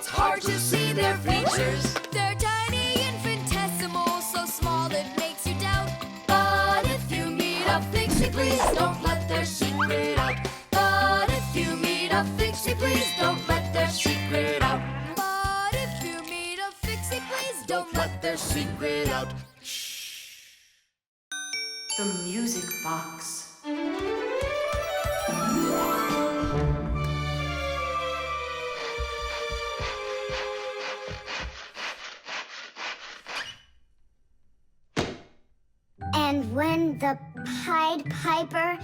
it's hard to see their features. They're tiny, infinitesimal, so small it makes you doubt. But if you meet a Fixie, please don't let their secret out. But if you meet a Fixie, please don't let their secret out. But if you meet a Fixie, please Don't let their secret out. The music box. And when the Pied Piper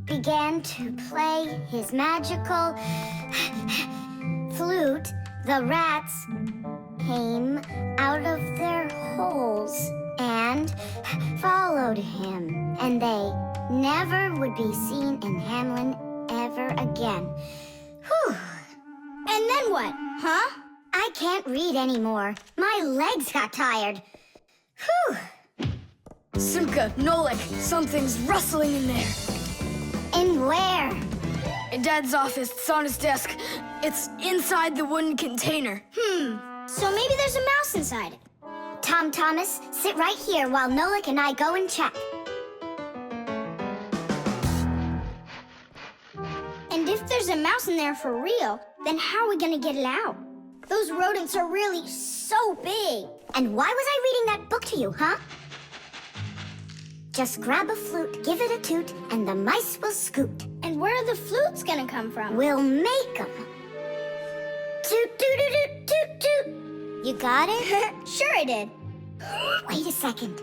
began to play his magical flute, the rats came out of their holes and followed him. And they never would be seen in Hamlin ever again. Whew. And then what, huh? I can't read anymore. My legs got tired. Whew. Simka, Nolik, something's rustling in there. In where? In Dad's office, it's on his desk. It's inside the wooden container. So maybe there's a mouse inside it. Tom Thomas, sit right here while Nolik and I go and check. And if there's a mouse in there for real, then how are we gonna get it out? Those rodents are really so big. And why was I reading that book to you, huh? Just grab a flute, give it a toot, and the mice will scoot. And where are the flutes gonna come from? We'll make them. Toot, toot, toot, toot, toot. You got it? Sure I did. Wait a second.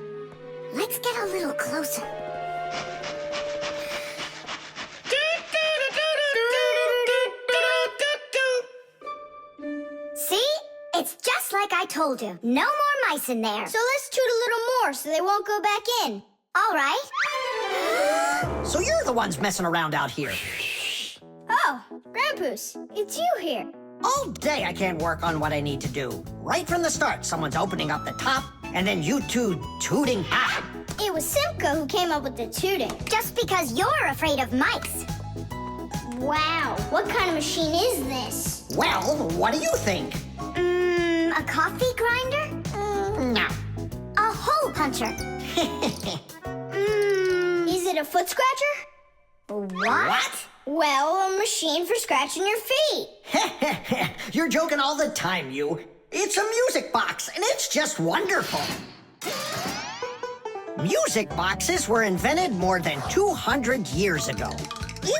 Let's get a little closer. See? It's just like I told you. No more mice in there. So let's toot a little more so they won't go back in. All right. So you're the ones messing around out here. Oh, Grandpus, it's you here. All day I can't work on what I need to do. Right from the start, someone's opening up the top, and then you two tooting. Ah! It was Simka who came up with the tooting. Just because you're afraid of mice. Wow, what kind of machine is this? Well, what do you think? A coffee grinder? No. A hole puncher? Is it a foot scratcher? What? Well, a machine for scratching your feet. You're joking all the time, you. It's a music box, and it's just wonderful. Music boxes were invented more than 200 years ago.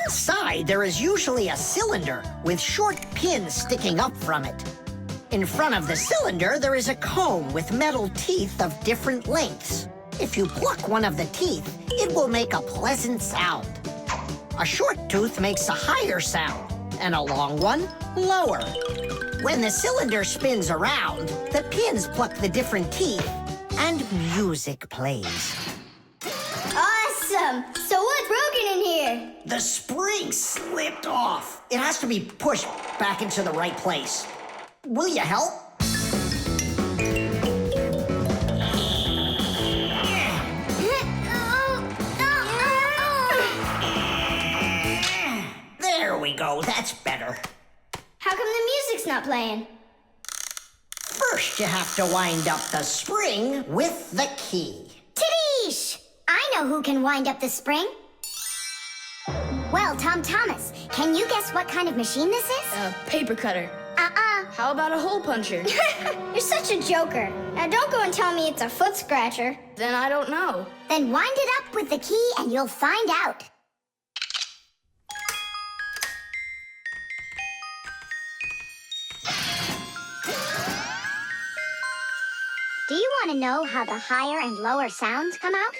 Inside, there is usually a cylinder with short pins sticking up from it. In front of the cylinder, there is a comb with metal teeth of different lengths. If you pluck one of the teeth, it will make a pleasant sound. A short tooth makes a higher sound, and a long one, lower. When the cylinder spins around, the pins pluck the different teeth, and music plays. Awesome! So what's broken in here? The spring slipped off. It has to be pushed back into the right place. Will you help? There we go, that's better. How come the music's not playing? First, you have to wind up the spring with the key. Tidish! I know who can wind up the spring. Well, Tom Thomas, can you guess what kind of machine this is? A paper cutter. How about a hole puncher? You're such a joker. Now don't go and tell me it's a foot scratcher. Then I don't know. Then wind it up with the key and you'll find out. Do you want to know how the higher and lower sounds come out?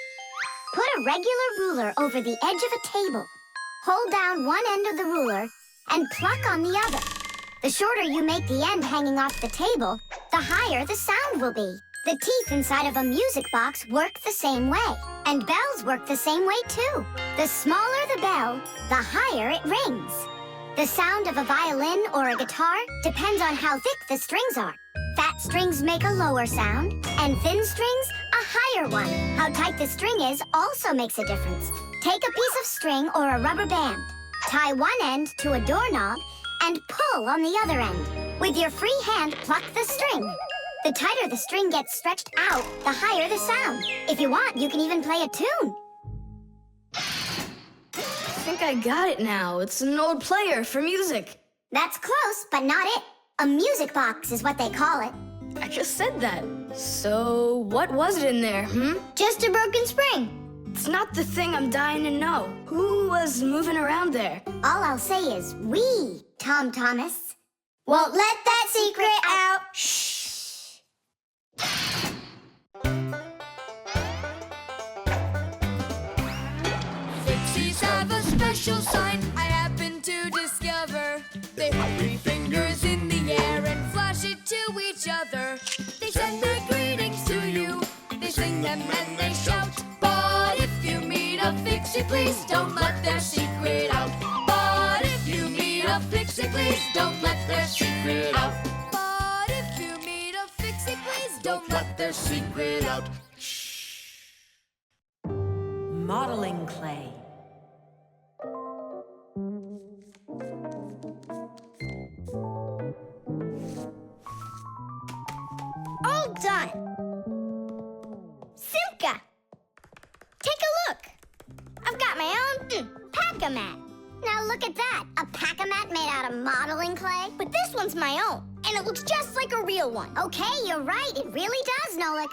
Put a regular ruler over the edge of a table. Hold down one end of the ruler and pluck on the other. The shorter you make the end hanging off the table, the higher the sound will be. The teeth inside of a music box work the same way, and bells work the same way too. The smaller the bell, the higher it rings. The sound of a violin or a guitar depends on how thick the strings are. Fat strings make a lower sound, and thin strings a higher one. How tight the string is also makes a difference. Take a piece of string or a rubber band. Tie one end to a doorknob and pull on the other end. With your free hand, pluck the string. The tighter the string gets stretched out, the higher the sound. If you want, you can even play a tune. I think I got it now. It's an old player for music. That's close, but not it. A music box is what they call it. I just said that. So, what was it in there, Just a broken spring. It's not the thing I'm dying to know. Who was moving around there? All I'll say is we, Tom Thomas, won't let that secret out. Shh. Fixies have a special sign I happen to discover. They hold 3 fingers in the air and flash it to each other. They send their greetings to you. They sing them and they shout. But if you meet a Fixie, please don't let their secret out. But if you meet a Fixie, please don't let their secret out. But if you meet a Fixie, please don't let their secret out. Modeling clay. All done. Simka, take a look. I've got my own pack-a-mat. Now look at that, a pack-a-mat made out of modeling clay. But this one's my own, and it looks just like a real one. Okay, you're right, it really does, Nolik.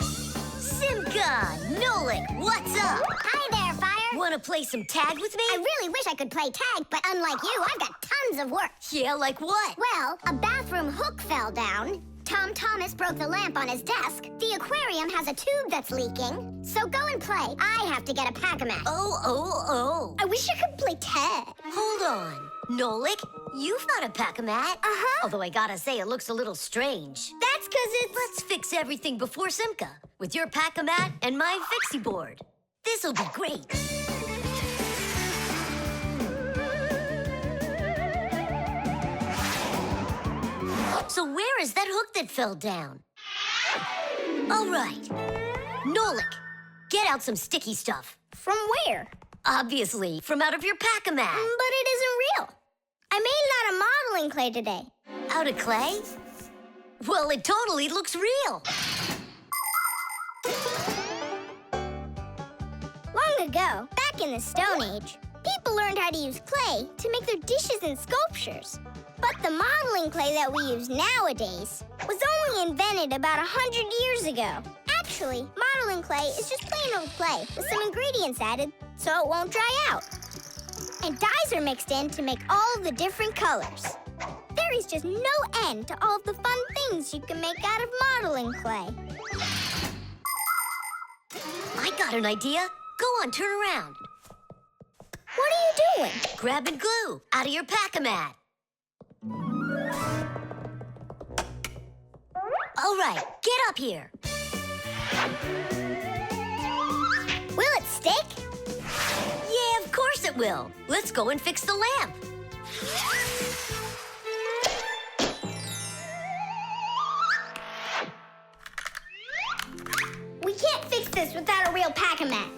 Simka, Nolik, what's up? Hi there, Fire. Wanna play some tag with me? I really wish I could play tag, but unlike you, I've got tons of work. Yeah, like what? Well, a bathroom hook fell down. Tom Thomas broke the lamp on his desk. The aquarium has a tube that's leaking. So go and play. I have to get a pack-a-mat. Oh. I wish I could play tag. Hold on. Nolik, you've got a pack-a-mat. Uh-huh. Although I gotta say, it looks a little strange. That's 'cause it's... Let's fix everything before Simka, with your pack-a-mat and my Fixie board. This'll be great. So where is that hook that fell down? All right. Nolik, get out some sticky stuff. From where? Obviously, from out of your pack-a-mat. But it isn't real. I made it out of modeling clay today. Out of clay? Well, it totally looks real. Long ago, back in the Stone Age, people learned how to use clay to make their dishes and sculptures. But the modeling clay that we use nowadays was only invented about 100 years ago. Actually, modeling clay is just plain old clay with some ingredients added so it won't dry out. And dyes are mixed in to make all the different colors. There is just no end to all of the fun things you can make out of modeling clay. I got an idea. Go on, turn around. What are you doing? Grabbing glue out of your pack-a-mat. All right, get up here. Will it stick? Yeah, of course it will. Let's go and fix the lamp. We can't fix this without a real pack-a-mat.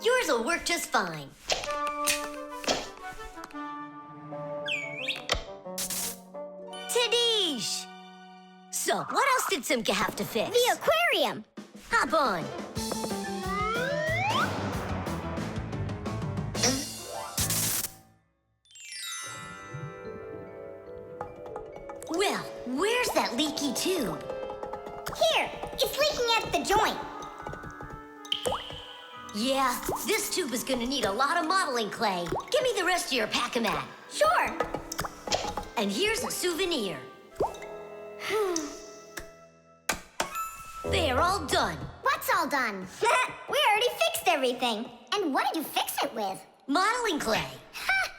Yours will work just fine. Tadish! So, what else did Simka have to fix? The aquarium. Hop on. Well, where's that leaky tube? Here, it's leaking at the joint. Yeah, this tube is gonna need a lot of modeling clay. Give me the rest of your pack-a-mat. Sure. And here's a souvenir. They're all done. What's all done? We already fixed everything. And what did you fix it with? Modeling clay. Ha!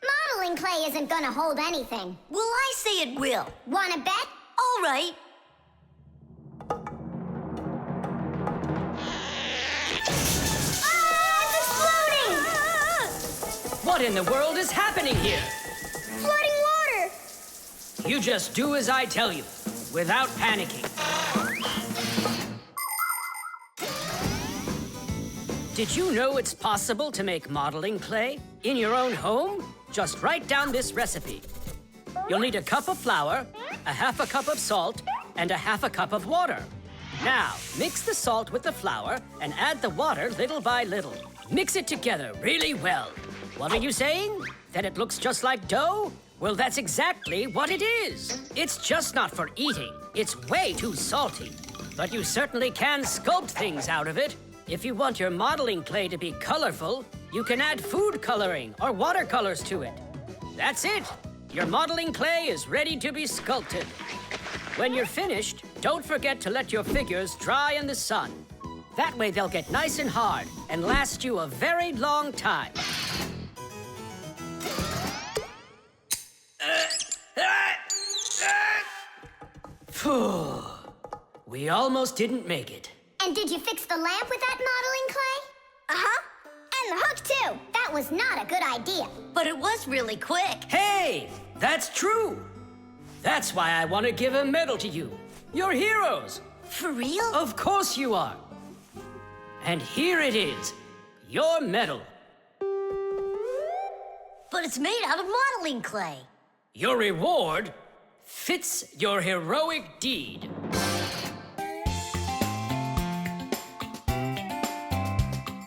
Modeling clay isn't gonna hold anything. Well, I say it will. Wanna bet? All right. It's exploding! What in the world is happening here? Flooding water! You just do as I tell you, without panicking. Did you know it's possible to make modeling clay in your own home? Just write down this recipe. You'll need a cup of flour, a half a cup of salt, and a half a cup of water. Now, mix the salt with the flour and add the water little by little. Mix it together really well. What are you saying? That it looks just like dough? Well, that's exactly what it is. It's just not for eating. It's way too salty. But you certainly can sculpt things out of it. If you want your modeling clay to be colorful, you can add food coloring or watercolors to it. That's it. Your modeling clay is ready to be sculpted. When you're finished, don't forget to let your figures dry in the sun. That way they'll get nice and hard and last you a very long time. Phew. We almost didn't make it. And did you fix the lamp with that modeling clay? Uh-huh. And the hook, too. That was not a good idea. But it was really quick. Hey, that's true. That's why I want to give a medal to you. You're heroes. For real? Of course you are. And here it is, your medal. But it's made out of modeling clay. Your reward fits your heroic deed.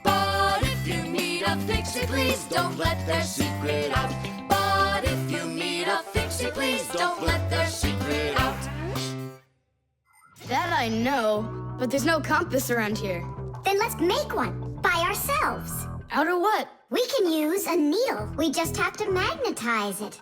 But if you meet a Fixie, please don't let their secret out. But if you meet a Fixie, please don't let their secret out. That I know, but there's no compass around here. Then let's make one by ourselves. Out of what? We can use a needle. We just have to magnetize it.